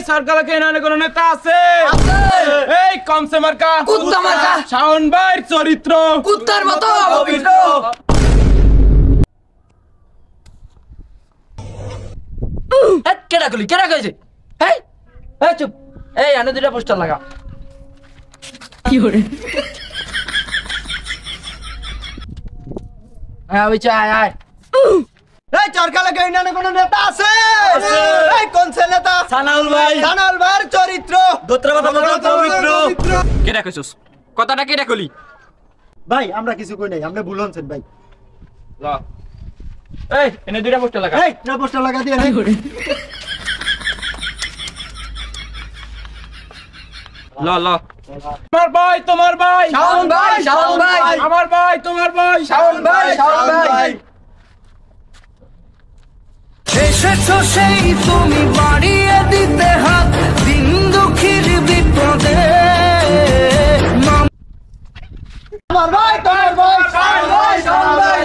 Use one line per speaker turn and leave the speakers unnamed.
সরকারকে এনে কোন নেতা আছে? এই কমসে মার্কা,
কুত্তা মার্কা,
শাওন ভাইয়ের চরিত্র
কুত্তার মতো পবিত্র। কেডা কইছে? এই এই চুপ, এই আনে দুইটা পোস্টার লাগা। কি করে? হ্যাঁ ওই চাই আয়।
এই চরকালে গাইনানে কোন নেতা আছে? এই কোন নেতা?
সানাউল ভাই,
সানাউল ভাইয়ের চরিত্র
গোত্রগত পবিত্র। কেডা কইছস? কথাটা কেডা কলি?
ভাই আমরা কিছু কই নাই, আপনি ভুল হনছেন ভাই।
ল এই এনে দুইটা পোস্টার লাগা।
এই না পোস্টার লাগা দিয়ে নাই।
ল ল তোমার ভাই, তোমার ভাই
শাওন ভাই, শাওন ভাই,
আমার ভাই, তোমার ভাই
শাওন ভাই, শাওন ভাই। এসেছো সেই তুমি বাড়িয়ে দিতে হাত, দিন দুঃখীর বিপদে।
আমার ভাই, তোমার ভাই, শাওন ভাই, শাওন ভাই।